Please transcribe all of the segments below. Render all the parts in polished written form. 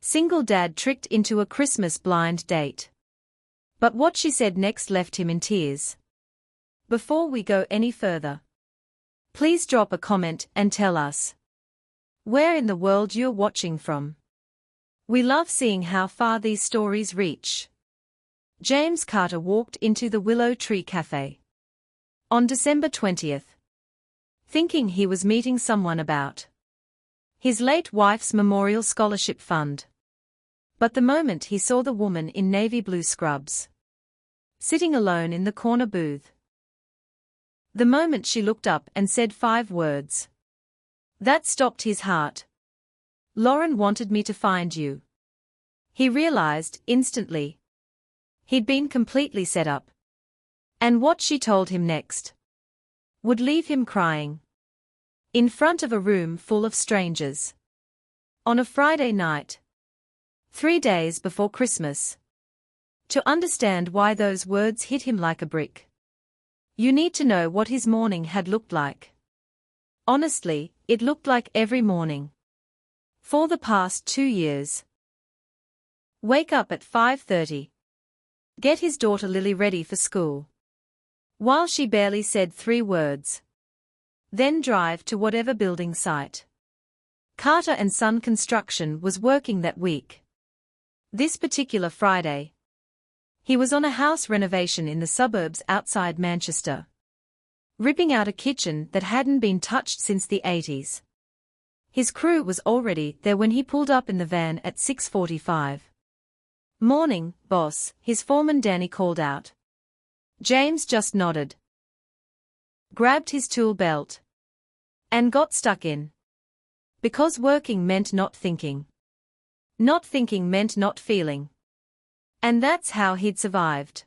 Single dad tricked into a Christmas blind date. But what she said next left him in tears. Before we go any further, please drop a comment and tell us where in the world you're watching from. We love seeing how far these stories reach. James Carter walked into the Willow Tree Cafe on December 20th, thinking he was meeting someone about his late wife's memorial scholarship fund. But the moment he saw the woman in navy blue scrubs sitting alone in the corner booth, the moment she looked up and said 5 words, that stopped his heart. "Lauren wanted me to find you." He realized instantly he'd been completely set up. And what she told him next would leave him crying in front of a room full of strangers on a Friday night, 3 days before Christmas. To understand why those words hit him like a brick, you need to know what his morning had looked like. Honestly, it looked like every morning for the past 2 years. Wake up at 5:30. Get his daughter Lily ready for school, while she barely said 3 words. Then drive to whatever building site Carter and Son Construction was working that week. This particular Friday, he was on a house renovation in the suburbs outside Manchester, ripping out a kitchen that hadn't been touched since the 80s. His crew was already there when he pulled up in the van at 6:45. "Morning, boss," his foreman Danny called out. James just nodded, grabbed his tool belt, and got stuck in. Because working meant not thinking. Not thinking meant not feeling. And that's how he'd survived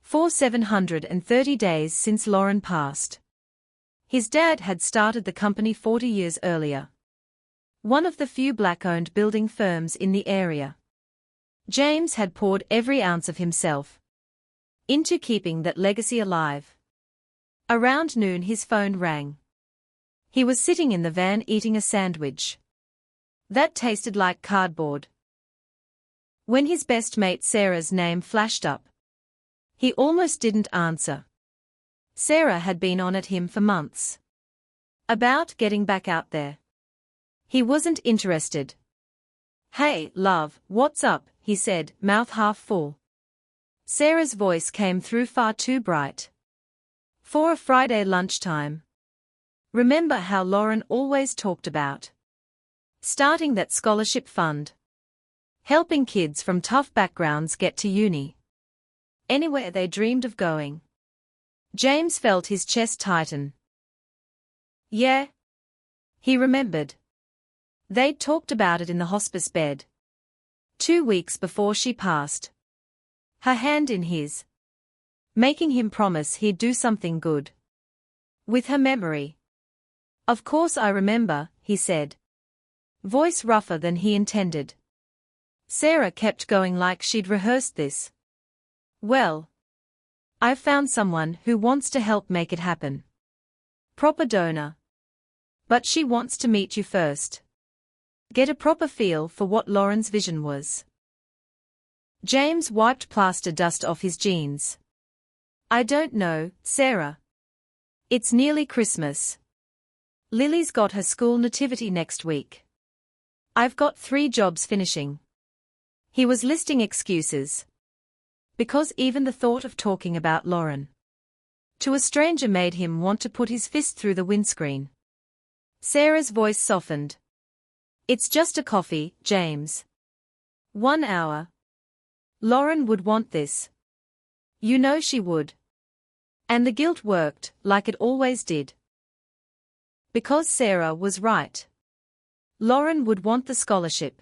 for 730 days since Lauren passed. His dad had started the company 40 years earlier, one of the few black-owned building firms in the area. James had poured every ounce of himself into keeping that legacy alive. Around noon his phone rang. He was sitting in the van eating a sandwich that tasted like cardboard when his best mate Sarah's name flashed up. He almost didn't answer. Sarah had been on at him for months about getting back out there. He wasn't interested. "Hey, love, what's up?" he said, mouth half full. Sarah's voice came through far too bright for a Friday lunchtime. "Remember how Lauren always talked about starting that scholarship fund? Helping kids from tough backgrounds get to uni, anywhere they dreamed of going." James felt his chest tighten. Yeah, he remembered. They'd talked about it in the hospice bed 2 weeks before she passed, her hand in his, making him promise he'd do something good with her memory. "Of course I remember," he said, voice rougher than he intended. Sarah kept going like she'd rehearsed this. "Well, I've found someone who wants to help make it happen. Proper donor. But she wants to meet you first. Get a proper feel for what Lauren's vision was." James wiped plaster dust off his jeans. "I don't know, Sarah. It's nearly Christmas. Lily's got her school nativity next week. I've got 3 jobs finishing." He was listing excuses, because even the thought of talking about Lauren to a stranger made him want to put his fist through the windscreen. Sarah's voice softened. "It's just a coffee, James. 1 hour. Lauren would want this. You know she would." And the guilt worked, like it always did. Because Sarah was right. Lauren would want the scholarship.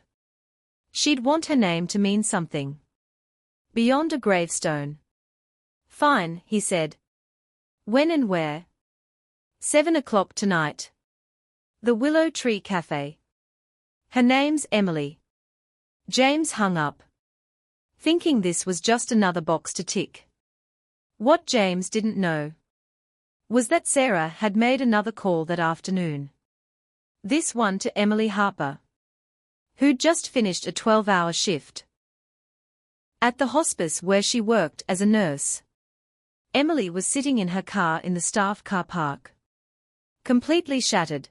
She'd want her name to mean something beyond a gravestone. "Fine," he said. "When and where?" 7 o'clock tonight. The Willow Tree Cafe. Her name's Emily. James hung up, thinking this was just another box to tick. What James didn't know was that Sarah had made another call that afternoon. This one to Emily Harper, who'd just finished a 12-hour shift at the hospice where she worked as a nurse. Emily was sitting in her car in the staff car park, completely shattered,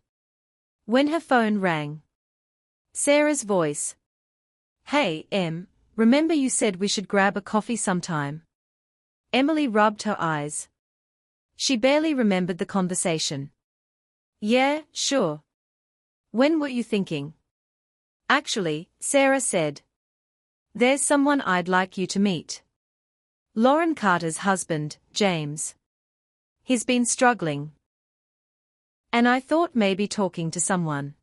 when her phone rang. Sarah's voice. "Hey, Em, remember you said we should grab a coffee sometime?" Emily rubbed her eyes. She barely remembered the conversation. "Yeah, sure. When were you thinking?" "Actually," Sarah said, "there's someone I'd like you to meet. Lauren Carter's husband, James. He's been struggling. And I thought maybe talking to someone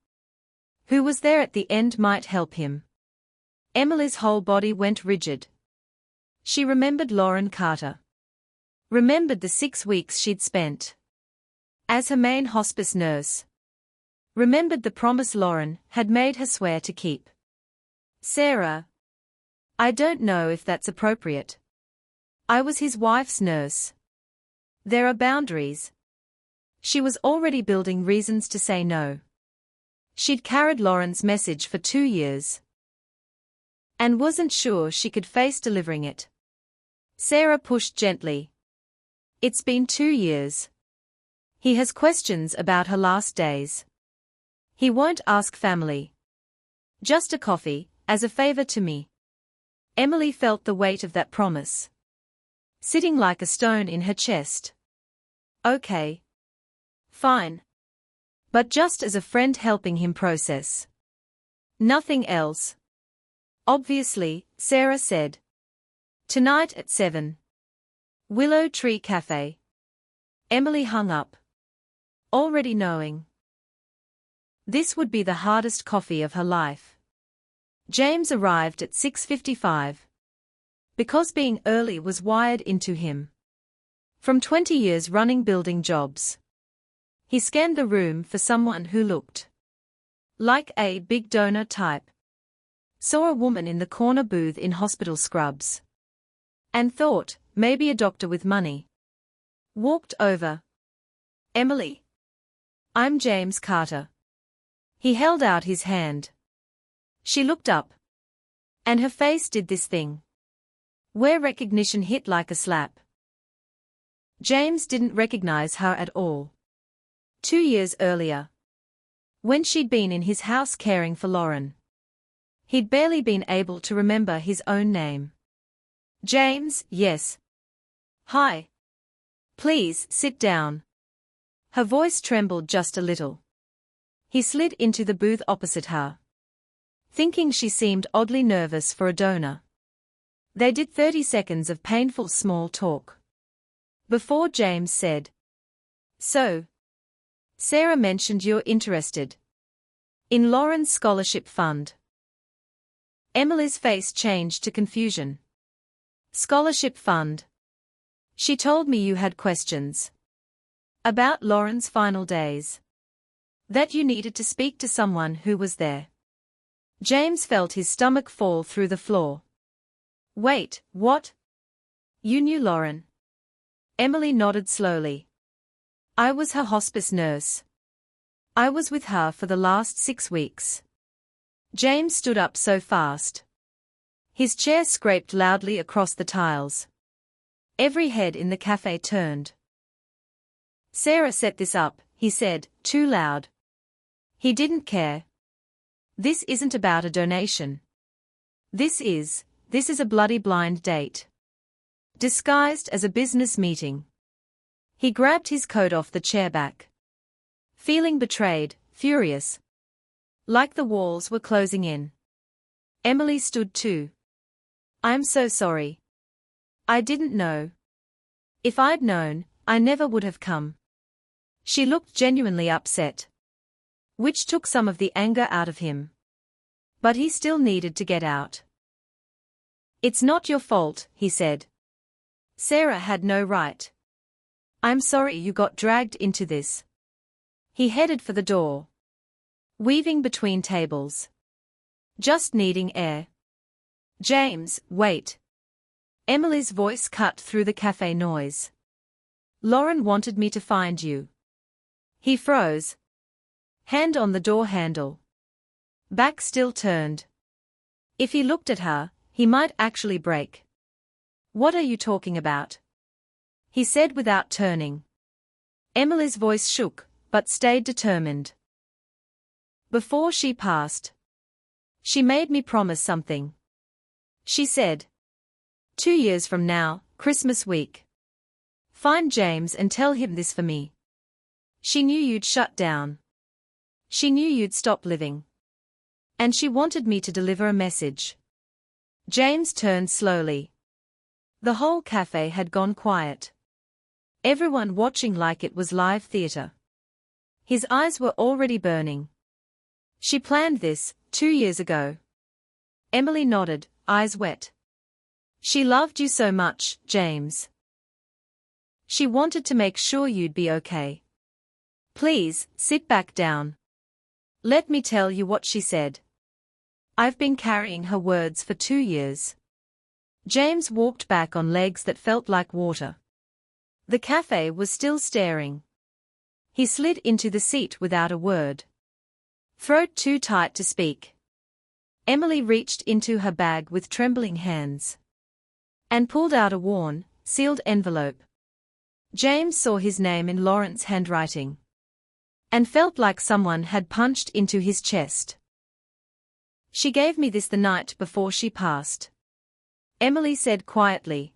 who was there at the end might help him." Emily's whole body went rigid. She remembered Lauren Carter. Remembered the 6 weeks she'd spent as her main hospice nurse. Remembered the promise Lauren had made her swear to keep. "Sarah, I don't know if that's appropriate. I was his wife's nurse. There are boundaries." She was already building reasons to say no. She'd carried Lauren's message for 2 years and wasn't sure she could face delivering it. Sarah pushed gently. "It's been 2 years. He has questions about her last days. He won't ask family. Just a coffee, as a favor to me." Emily felt the weight of that promise sitting like a stone in her chest. "Okay. Fine. But just as a friend helping him process. Nothing else." "Obviously," Sarah said. "Tonight at 7. Willow Tree Cafe." Emily hung up, already knowing this would be the hardest coffee of her life. James arrived at 6:55. Because being early was wired into him from 20 years running building jobs. He scanned the room for someone who looked like a big donor type. Saw a woman in the corner booth in hospital scrubs and thought, maybe a doctor with money. Walked over. "Emily. I'm James Carter." He held out his hand. She looked up. And her face did this thing where recognition hit like a slap. James didn't recognize her at all. 2 years earlier, when she'd been in his house caring for Lauren, he'd barely been able to remember his own name. "James, yes. Hi. Please, sit down." Her voice trembled just a little. He slid into the booth opposite her, thinking she seemed oddly nervous for a donor. They did 30 seconds of painful small talk before James said, "So, Sarah mentioned you're interested in Lauren's scholarship fund." Emily's face changed to confusion. "Scholarship fund? She told me you had questions about Lauren's final days. That you needed to speak to someone who was there." James felt his stomach fall through the floor. "Wait, what? You knew Lauren?" Emily nodded slowly. "I was her hospice nurse. I was with her for the last 6 weeks." James stood up so fast. His chair scraped loudly across the tiles. Every head in the cafe turned. "Sarah set this up," he said, too loud. He didn't care. "This isn't about a donation. This is a bloody blind date. Disguised as a business meeting." He grabbed his coat off the chair back, feeling betrayed, furious. Like the walls were closing in. Emily stood too. "I'm so sorry. I didn't know. If I'd known, I never would have come." She looked genuinely upset, which took some of the anger out of him. But he still needed to get out. "It's not your fault," he said. "Sarah had no right. I'm sorry you got dragged into this." He headed for the door, weaving between tables, just needing air. "James, wait." Emily's voice cut through the cafe noise. "Lauren wanted me to find you." He froze, hand on the door handle. Back still turned. If he looked at her, he might actually break. "What are you talking about?" he said without turning. Emily's voice shook, but stayed determined. "Before she passed, she made me promise something," she said. "2 years from now, Christmas week. Find James and tell him this for me. She knew you'd shut down. She knew you'd stop living. And she wanted me to deliver a message." James turned slowly. The whole cafe had gone quiet. Everyone watching like it was live theater. His eyes were already burning. "She planned this, 2 years ago." Emily nodded, eyes wet. "She loved you so much, James. She wanted to make sure you'd be okay. Please, sit back down. Let me tell you what she said. I've been carrying her words for 2 years." James walked back on legs that felt like water. The cafe was still staring. He slid into the seat without a word. Throat too tight to speak. Emily reached into her bag with trembling hands and pulled out a worn, sealed envelope. James saw his name in Lauren's handwriting and felt like someone had punched into his chest. "She gave me this the night before she passed," Emily said quietly.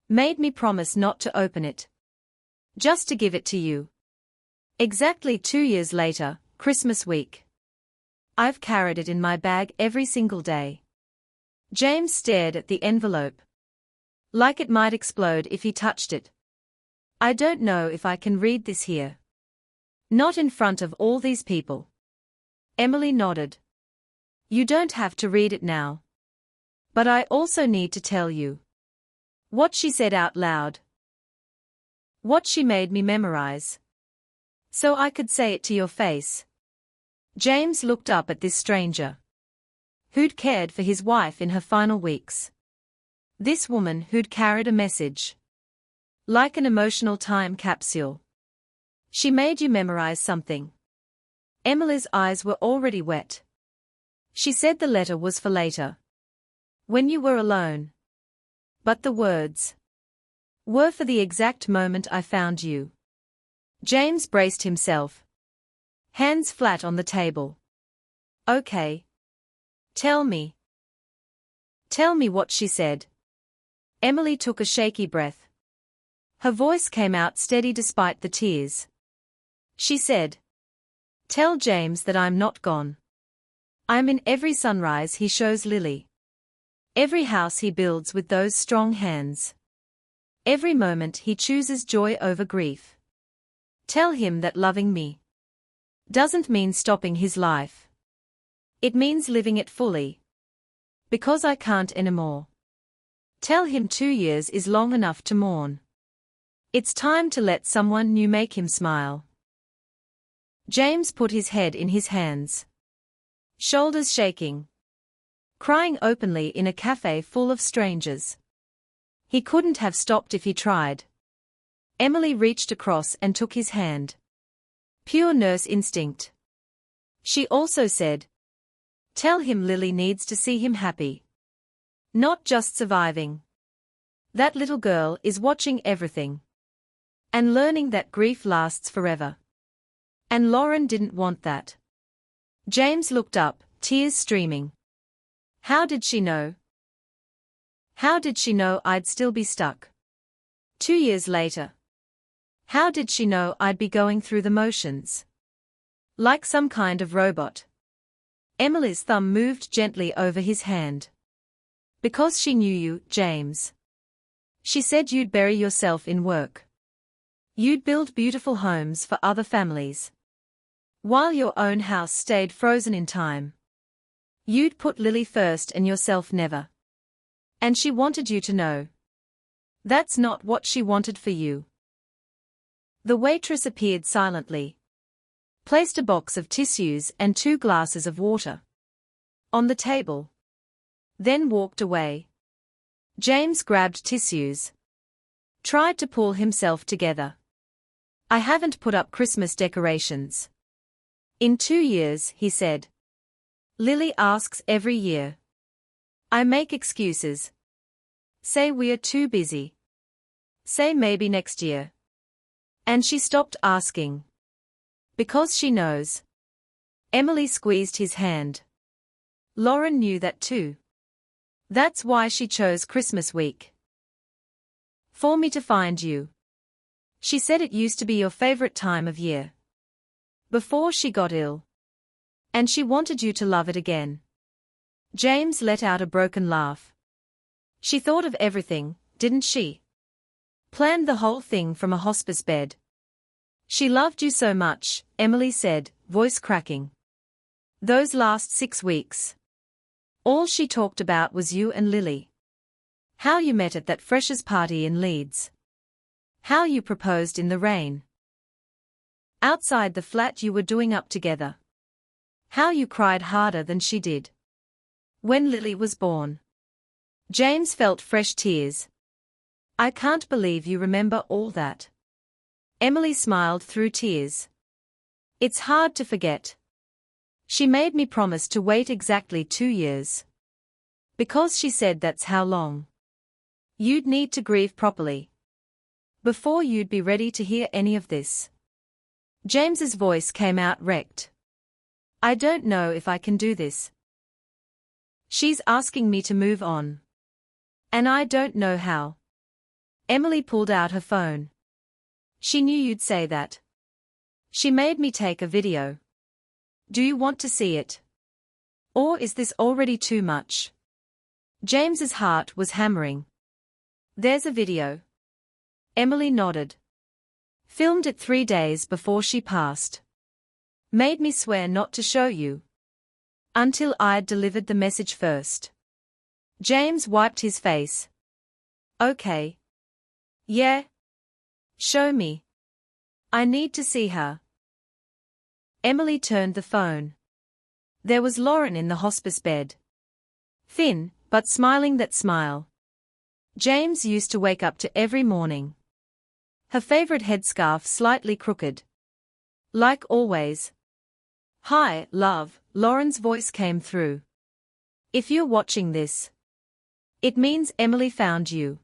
"Made me promise not to open it. Just to give it to you. Exactly 2 years later, Christmas week. I've carried it in my bag every single day." James stared at the envelope. Like it might explode if he touched it. "I don't know if I can read this here. Not in front of all these people." Emily nodded. "You don't have to read it now. But I also need to tell you what she said out loud. What she made me memorize. So I could say it to your face." James looked up at this stranger who'd cared for his wife in her final weeks. This woman who'd carried a message. Like an emotional time capsule. "She made you memorize something." Emily's eyes were already wet. "She said the letter was for later. When you were alone. But the words were for the exact moment I found you." James braced himself. Hands flat on the table. "Okay. Tell me. Tell me what she said." Emily took a shaky breath. Her voice came out steady despite the tears. She said, "Tell James that I'm not gone. I'm in every sunrise he shows Lily. Every house he builds with those strong hands. Every moment he chooses joy over grief. Tell him that loving me doesn't mean stopping his life. It means living it fully. Because I can't anymore. Tell him 2 years is long enough to mourn. It's time to let someone new make him smile." James put his head in his hands. Shoulders shaking. Crying openly in a cafe full of strangers. He couldn't have stopped if he tried. Emily reached across and took his hand. Pure nurse instinct. She also said, "Tell him Lily needs to see him happy. Not just surviving. That little girl is watching everything. And learning that grief lasts forever. And Lauren didn't want that." James looked up, tears streaming. How did she know? How did she know I'd still be stuck 2 years later? How did she know I'd be going through the motions? Like some kind of robot. Emily's thumb moved gently over his hand. "Because she knew you, James. She said you'd bury yourself in work. You'd build beautiful homes for other families. While your own house stayed frozen in time. You'd put Lily first and yourself never. And she wanted you to know. That's not what she wanted for you." The waitress appeared silently. Placed a box of tissues and 2 glasses of water on the table. Then walked away. James grabbed tissues. Tried to pull himself together. "I haven't put up Christmas decorations in 2 years," he said. Lily asks every year. I make excuses. Say we are too busy. Say maybe next year. And she stopped asking. Because she knows. Emily squeezed his hand. Lauren knew that too. That's why she chose Christmas week. For me to find you. She said it used to be your favorite time of year. Before she got ill. And she wanted you to love it again. James let out a broken laugh. She thought of everything, didn't she? Planned the whole thing from a hospice bed. She loved you so much, Emily said, voice cracking. Those last 6 weeks. All she talked about was you and Lily. How you met at that freshers' party in Leeds. How you proposed in the rain. Outside the flat you were doing up together. How you cried harder than she did. When Lily was born. James felt fresh tears. I can't believe you remember all that. Emily smiled through tears. It's hard to forget. She made me promise to wait exactly 2 years. Because she said that's how long you'd need to grieve properly. Before you'd be ready to hear any of this. James's voice came out wrecked. I don't know if I can do this. She's asking me to move on. And I don't know how. Emily pulled out her phone. She knew you'd say that. She made me take a video. Do you want to see it? Or is this already too much? James's heart was hammering. There's a video. Emily nodded. Filmed it 3 days before she passed. Made me swear not to show you. Until I'd delivered the message first. James wiped his face. Okay. Yeah. Show me. I need to see her. Emily turned the phone. There was Lauren in the hospice bed. Thin, but smiling that smile. James used to wake up to every morning. Her favorite headscarf slightly crooked. Like always. Hi, love, Lauren's voice came through. If you're watching this, it means Emily found you.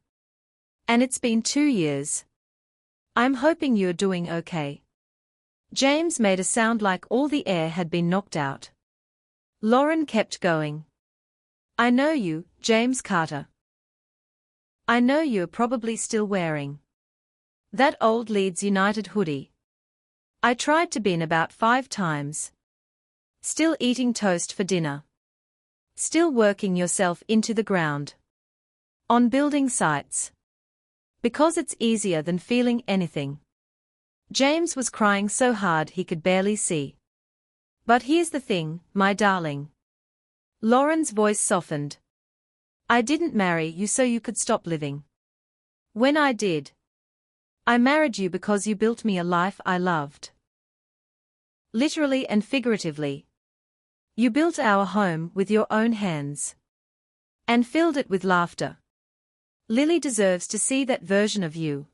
And it's been 2 years. I'm hoping you're doing okay. James made a sound like all the air had been knocked out. Lauren kept going. I know you, James Carter. I know you're probably still wearing that old Leeds United hoodie. I tried to bin about 5 times. Still eating toast for dinner. Still working yourself into the ground. On building sites. Because it's easier than feeling anything. James was crying so hard he could barely see. But here's the thing, my darling. Lauren's voice softened. I didn't marry you so you could stop living. When I did, I married you because you built me a life I loved. Literally and figuratively. You built our home with your own hands. And filled it with laughter. Lily deserves to see that version of you.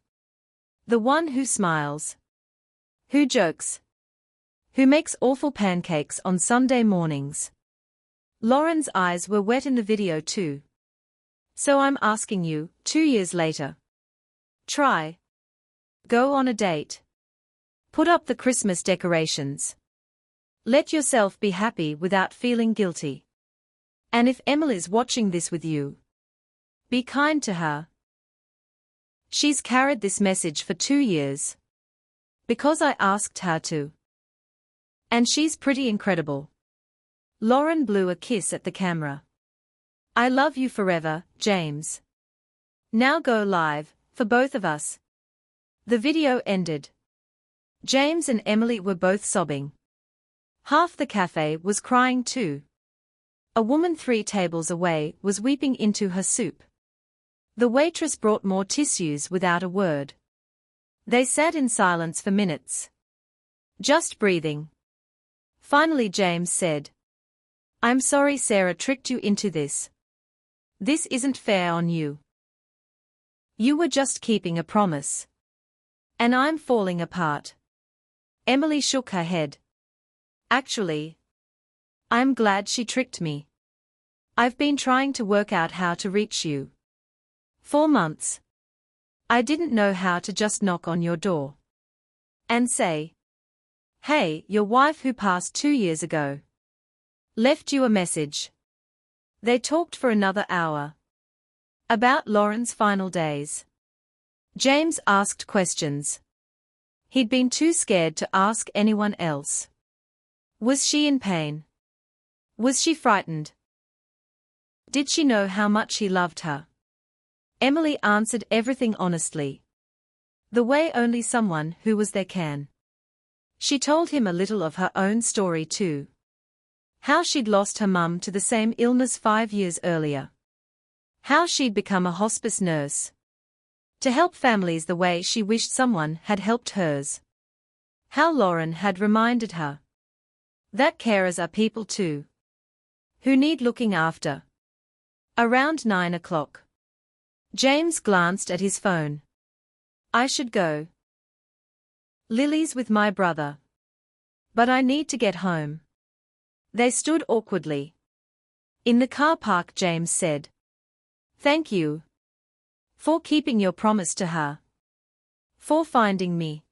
The one who smiles. Who jokes. Who makes awful pancakes on Sunday mornings. Lauren's eyes were wet in the video too. So I'm asking you, 2 years later. Try. Go on a date. Put up the Christmas decorations. Let yourself be happy without feeling guilty. And if Emily's watching this with you, be kind to her. She's carried this message for 2 years. Because I asked her to. And she's pretty incredible. Lauren blew a kiss at the camera. I love you forever, James. Now go live, for both of us. The video ended. James and Emily were both sobbing. Half the cafe was crying too. A woman 3 tables away was weeping into her soup. The waitress brought more tissues without a word. They sat in silence for minutes. Just breathing. Finally James said. I'm sorry Sarah tricked you into this. This isn't fair on you. You were just keeping a promise. And I'm falling apart. Emily shook her head. Actually, I'm glad she tricked me. I've been trying to work out how to reach you. 4 months. I didn't know how to just knock on your door and say, "Hey, your wife who passed 2 years ago left you a message." They talked for another hour about Lauren's final days. James asked questions he'd been too scared to ask anyone else. Was she in pain? Was she frightened? Did she know how much he loved her? Emily answered everything honestly, the way only someone who was there can. She told him a little of her own story too. How she'd lost her mum to the same illness 5 years earlier. How she'd become a hospice nurse to help families the way she wished someone had helped hers. How Lauren had reminded her that carers are people too, who need looking after. Around 9 o'clock. James glanced at his phone. I should go. Lily's with my brother. But I need to get home. They stood awkwardly in the car park. James said, "Thank you for keeping your promise to her. For finding me.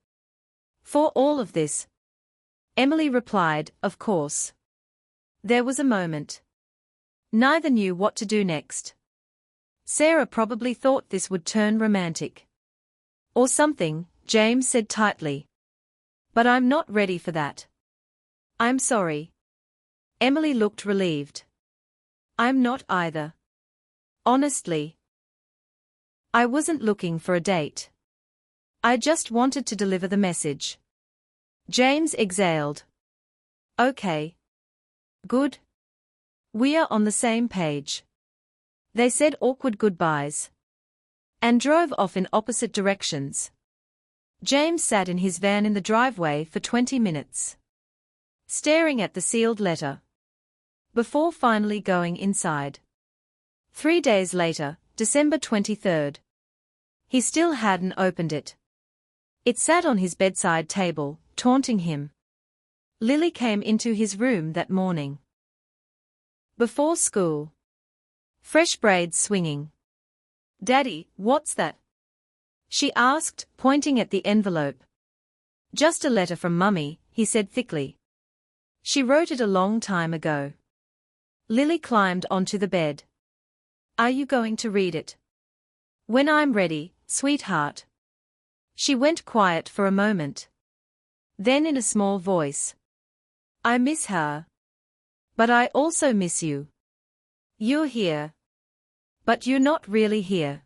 For all of this." Emily replied, "Of course." There was a moment. Neither knew what to do next. Sarah probably thought this would turn romantic. Or something, James said tightly. But I'm not ready for that. I'm sorry. Emily looked relieved. I'm not either. Honestly. I wasn't looking for a date. I just wanted to deliver the message. James exhaled. Okay. Good. We are on the same page. They said awkward goodbyes and drove off in opposite directions. James sat in his van in the driveway for 20 minutes, staring at the sealed letter, before finally going inside. 3 days later, December 23rd. He still hadn't opened it. It sat on his bedside table, taunting him. Lily came into his room that morning. Before school. Fresh braids swinging. "Daddy, what's that?" she asked, pointing at the envelope. "Just a letter from Mummy," he said thickly. "She wrote it a long time ago." Lily climbed onto the bed. "Are you going to read it?" "When I'm ready, sweetheart." She went quiet for a moment. Then in a small voice. "I miss her. But I also miss you. You're here. But you're not really here."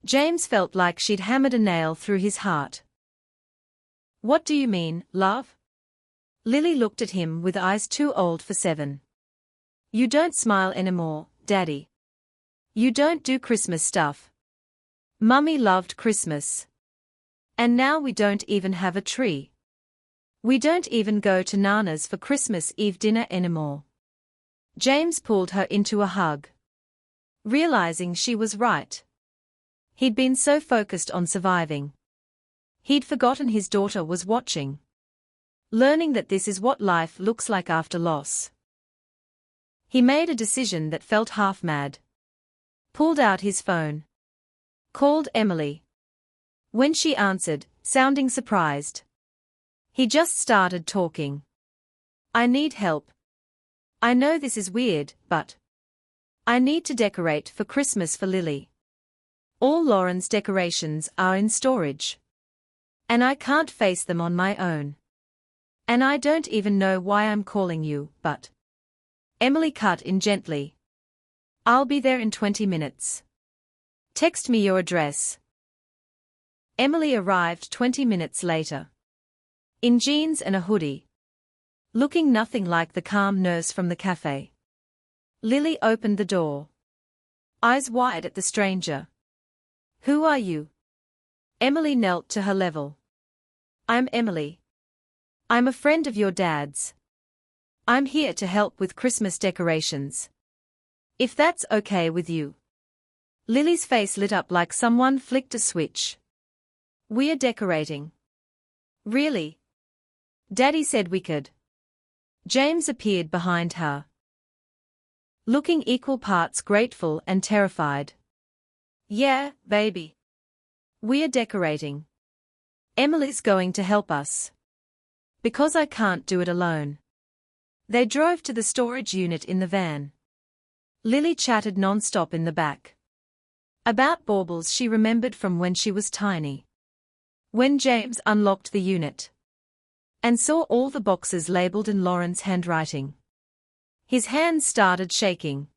James felt like she'd hammered a nail through his heart. "What do you mean, love?" Lily looked at him with eyes too old for 7. "You don't smile anymore, Daddy. You don't do Christmas stuff. Mummy loved Christmas. And now we don't even have a tree. We don't even go to Nana's for Christmas Eve dinner anymore." James pulled her into a hug, realizing she was right. He'd been so focused on surviving. He'd forgotten his daughter was watching. Learning that this is what life looks like after loss. He made a decision that felt half mad. Pulled out his phone. Called Emily. When she answered, sounding surprised, he just started talking. "I need help. I know this is weird, but I need to decorate for Christmas for Lily. All Lauren's decorations are in storage. And I can't face them on my own. And I don't even know why I'm calling you, but..." Emily cut in gently. "I'll be there in 20 minutes. Text me your address." Emily arrived 20 minutes later. In jeans and a hoodie. Looking nothing like the calm nurse from the cafe. Lily opened the door. Eyes wide at the stranger. "Who are you?" Emily knelt to her level. "I'm Emily. I'm a friend of your dad's. I'm here to help with Christmas decorations. If that's okay with you." Lily's face lit up like someone flicked a switch. "We're decorating." "Really? Daddy said we could." James appeared behind her, looking equal parts grateful and terrified. Yeah, baby. We're decorating. Emily's going to help us. Because I can't do it alone. They drove to the storage unit in the van. Lily chatted non-stop in the back. About baubles she remembered from when she was tiny. When James unlocked the unit and saw all the boxes labeled in Lauren's handwriting, his hands started shaking.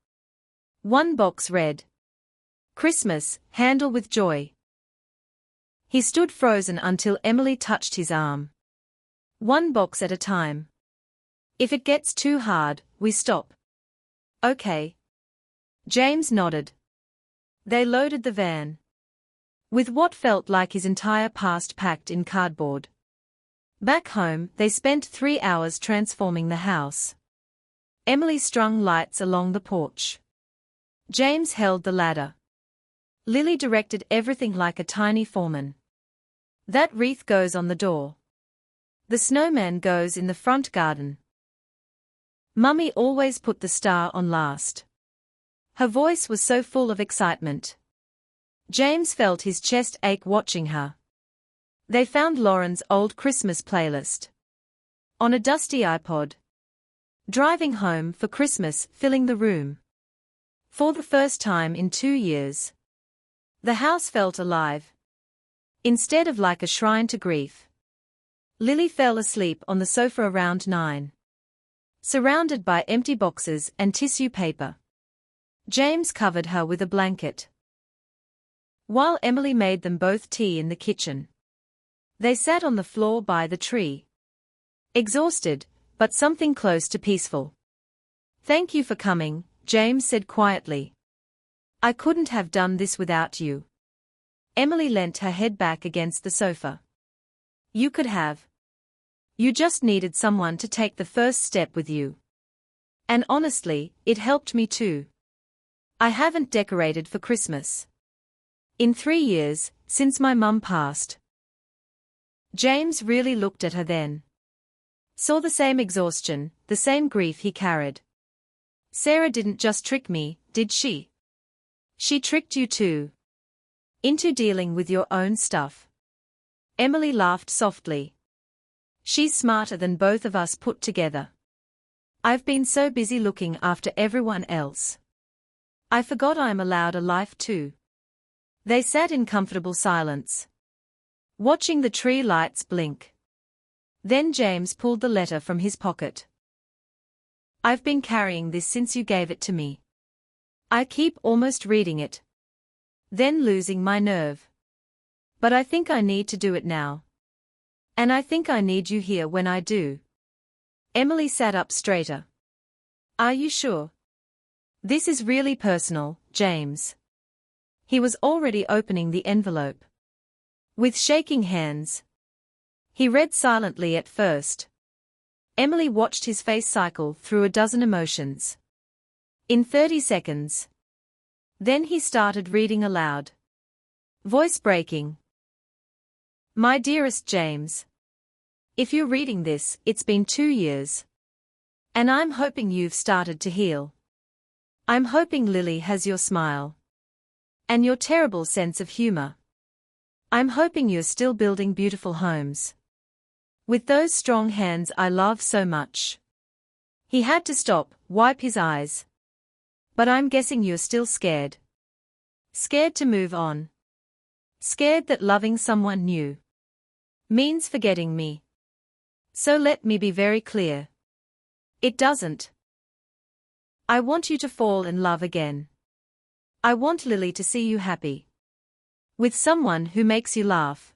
One box read, "Christmas, handle with joy." He stood frozen until Emily touched his arm. One box at a time. If it gets too hard, we stop. Okay. James nodded. They loaded the van with what felt like his entire past packed in cardboard. Back home, they spent 3 hours transforming the house. Emily strung lights along the porch. James held the ladder. Lily directed everything like a tiny foreman. That wreath goes on the door. The snowman goes in the front garden. Mummy always put the star on last. Her voice was so full of excitement. James felt his chest ache watching her. They found Lauren's old Christmas playlist on a dusty iPod. Driving home for Christmas, filling the room. For the first time in 2 years, the house felt alive. Instead of like a shrine to grief. Lily fell asleep on the sofa around 9. Surrounded by empty boxes and tissue paper. James covered her with a blanket. While Emily made them both tea in the kitchen. They sat on the floor by the tree. Exhausted, but something close to peaceful. Thank you for coming, James said quietly. I couldn't have done this without you. Emily leant her head back against the sofa. You could have. You just needed someone to take the first step with you. And honestly, it helped me too. I haven't decorated for Christmas in 3 years, since my mum passed. James really looked at her then. Saw the same exhaustion, the same grief he carried. Sarah didn't just trick me, did she? She tricked you too. Into dealing with your own stuff. Emily laughed softly. She's smarter than both of us put together. I've been so busy looking after everyone else. I forgot I'm allowed a life too. They sat in comfortable silence, watching the tree lights blink. Then James pulled the letter from his pocket. I've been carrying this since you gave it to me. I keep almost reading it, then losing my nerve. But I think I need to do it now. And I think I need you here when I do. Emily sat up straighter. Are you sure? This is really personal, James. He was already opening the envelope. With shaking hands. He read silently at first. Emily watched his face cycle through a dozen emotions. In 30 seconds. Then he started reading aloud. Voice breaking. My dearest James. If you're reading this, it's been 2 years. And I'm hoping you've started to heal. I'm hoping Lily has your smile. And your terrible sense of humor. I'm hoping you're still building beautiful homes. With those strong hands I love so much. He had to stop, wipe his eyes. But I'm guessing you're still scared. Scared to move on. Scared that loving someone new means forgetting me. So let me be very clear. It doesn't. I want you to fall in love again. I want Lily to see you happy. With someone who makes you laugh.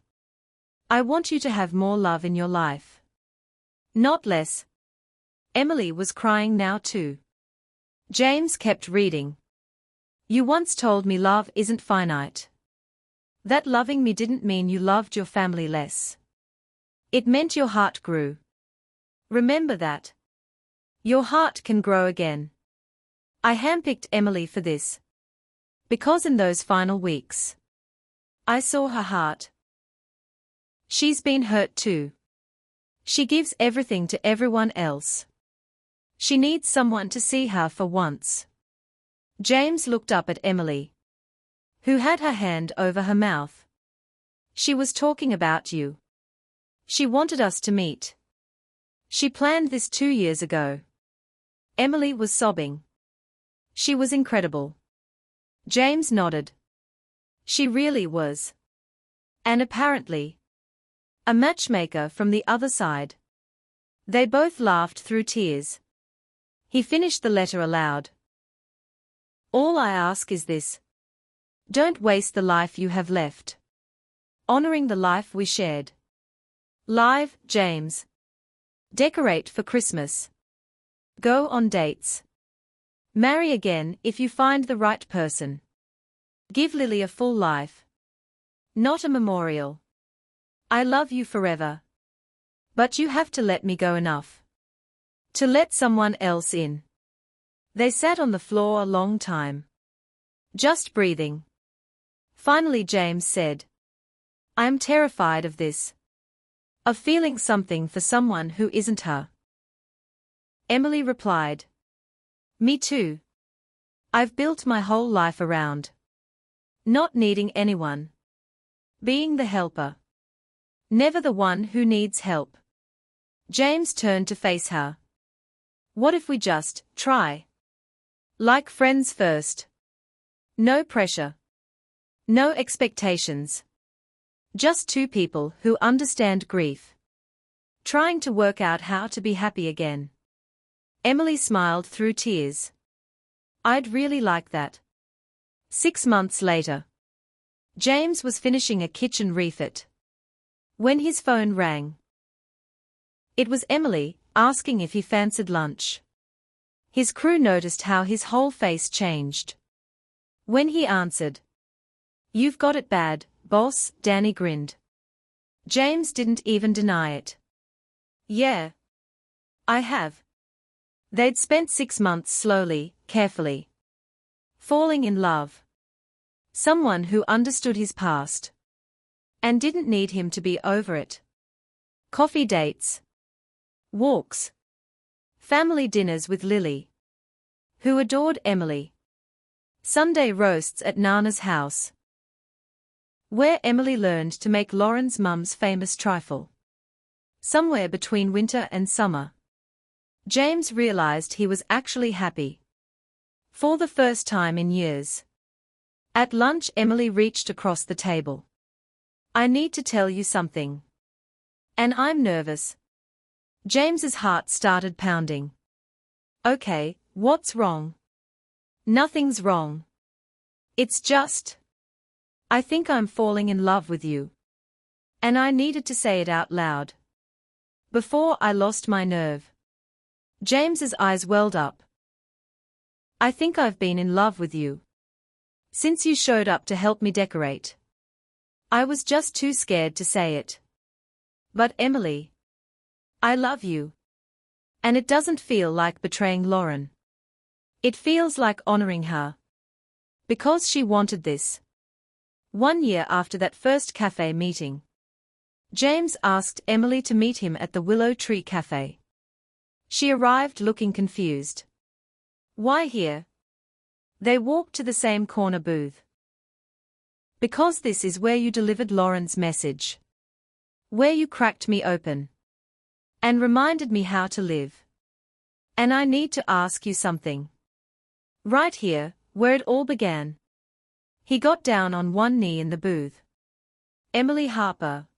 I want you to have more love in your life. Not less. Emily was crying now too. James kept reading. You once told me love isn't finite. That loving me didn't mean you loved your family less. It meant your heart grew. Remember that. Your heart can grow again. I handpicked Emily for this. Because in those final weeks, I saw her heart. She's been hurt too. She gives everything to everyone else. She needs someone to see her for once. James looked up at Emily, who had her hand over her mouth. She was talking about you. She wanted us to meet. She planned this 2 years ago. Emily was sobbing. She was incredible. James nodded. She really was. And apparently, a matchmaker from the other side. They both laughed through tears. He finished the letter aloud. All I ask is this. Don't waste the life you have left. Honoring the life we shared. Live, James. Decorate for Christmas. Go on dates. Marry again if you find the right person. Give Lily a full life. Not a memorial. I love you forever. But you have to let me go enough to let someone else in. They sat on the floor a long time, just breathing. Finally James said, I am terrified of this. Of feeling something for someone who isn't her. Emily replied, Me too. I've built my whole life around not needing anyone. Being the helper. Never the one who needs help. James turned to face her. What if we just try? Like friends first. No pressure. No expectations. Just two people who understand grief. Trying to work out how to be happy again. Emily smiled through tears. I'd really like that. 6 months later. James was finishing a kitchen refit when his phone rang. It was Emily, asking if he fancied lunch. His crew noticed how his whole face changed when he answered. You've got it bad, boss, Danny grinned. James didn't even deny it. Yeah. I have. They'd spent 6 months slowly, carefully. Falling in love. Someone who understood his past. And didn't need him to be over it. Coffee dates. Walks. Family dinners with Lily, who adored Emily. Sunday roasts at Nana's house, where Emily learned to make Lauren's mum's famous trifle. Somewhere between winter and summer, James realized he was actually happy. For the first time in years. At lunch Emily reached across the table. I need to tell you something. And I'm nervous. James's heart started pounding. Okay, what's wrong? Nothing's wrong. It's just. I think I'm falling in love with you. And I needed to say it out loud. Before I lost my nerve. James's eyes welled up. I think I've been in love with you. Since you showed up to help me decorate. I was just too scared to say it. But Emily. I love you. And it doesn't feel like betraying Lauren. It feels like honoring her. Because she wanted this. 1 year after that first cafe meeting, James asked Emily to meet him at the Willow Tree Cafe. She arrived looking confused. Why here? They walked to the same corner booth. Because this is where you delivered Lauren's message. Where you cracked me open. And reminded me how to live. And I need to ask you something. Right here, where it all began. He got down on one knee in the booth. Emily Harper.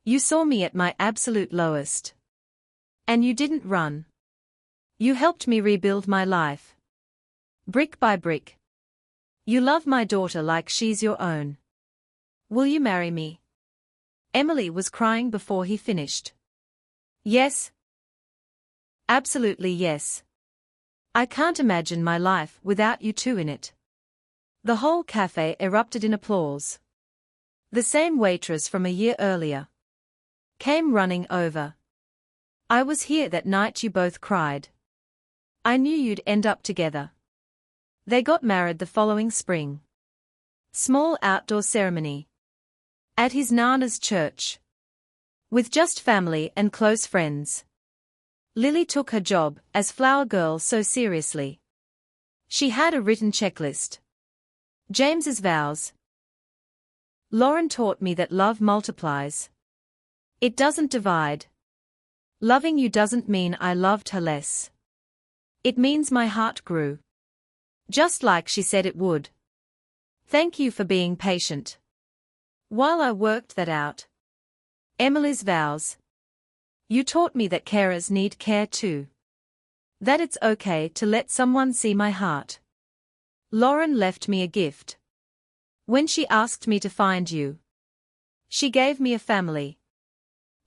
You saw me at my absolute lowest. And you didn't run. You helped me rebuild my life. Brick by brick. You love my daughter like she's your own. Will you marry me? Emily was crying before he finished. Yes. Absolutely yes. I can't imagine my life without you two in it. The whole cafe erupted in applause. The same waitress from a year earlier came running over. I was here that night you both cried. I knew you'd end up together. They got married the following spring. Small outdoor ceremony. At his Nana's church. With just family and close friends. Lily took her job as flower girl so seriously. She had a written checklist. James's vows. Lauren taught me that love multiplies. It doesn't divide. Loving you doesn't mean I loved her less. It means my heart grew. Just like she said it would. Thank you for being patient. While I worked that out. Emily's vows. You taught me that carers need care too. That it's okay to let someone see my heart. Lauren left me a gift. When she asked me to find you. She gave me a family.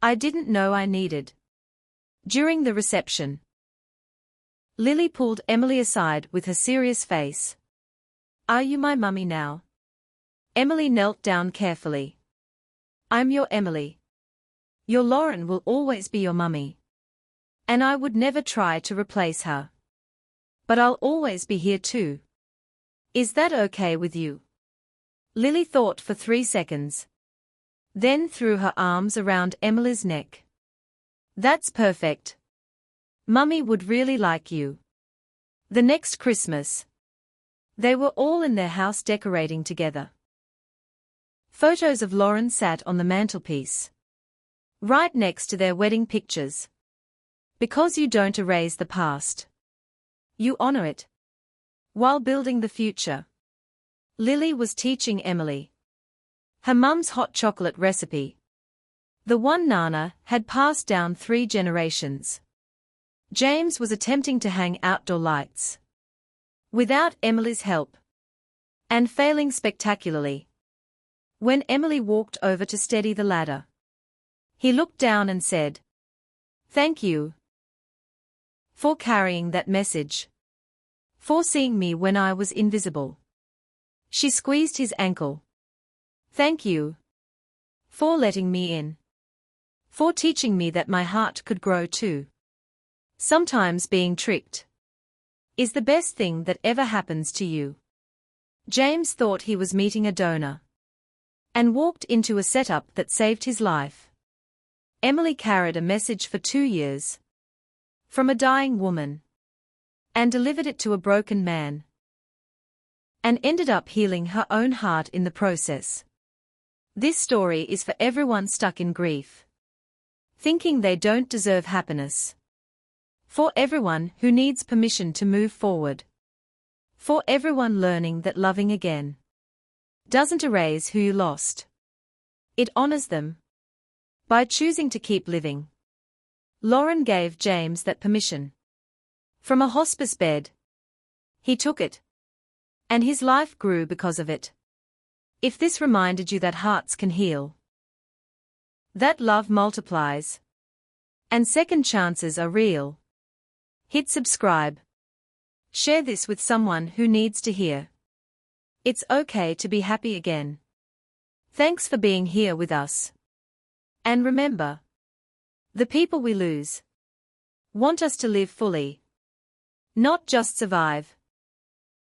I didn't know I needed. During the reception. Lily pulled Emily aside with her serious face. Are you my mummy now? Emily knelt down carefully. I'm your Emily. Your Lauren will always be your mummy. And I would never try to replace her. But I'll always be here too. Is that okay with you? Lily thought for 3 seconds. Then threw her arms around Emily's neck. That's perfect. Mummy would really like you. The next Christmas. They were all in their house decorating together. Photos of Lauren sat on the mantelpiece. Right next to their wedding pictures. Because you don't erase the past. You honor it. While building the future. Lily was teaching Emily. Her mum's hot chocolate recipe. The one Nana had passed down 3 generations. James was attempting to hang outdoor lights. Without Emily's help. And failing spectacularly. When Emily walked over to steady the ladder. He looked down and said, "Thank you. For carrying that message. For seeing me when I was invisible." She squeezed his ankle. "Thank you. For letting me in. For teaching me that my heart could grow too. Sometimes being tricked is the best thing that ever happens to you." James thought he was meeting a donor. And walked into a setup that saved his life. Emily carried a message for 2 years. From a dying woman. And delivered it to a broken man. And ended up healing her own heart in the process. This story is for everyone stuck in grief. Thinking they don't deserve happiness. For everyone who needs permission to move forward. For everyone learning that loving again doesn't erase who you lost. It honors them. By choosing to keep living. Lauren gave James that permission. From a hospice bed. He took it. And his life grew because of it. If this reminded you that hearts can heal. That love multiplies. And second chances are real. Hit subscribe. Share this with someone who needs to hear. It's okay to be happy again. Thanks for being here with us. And remember, the people we lose want us to live fully, not just survive.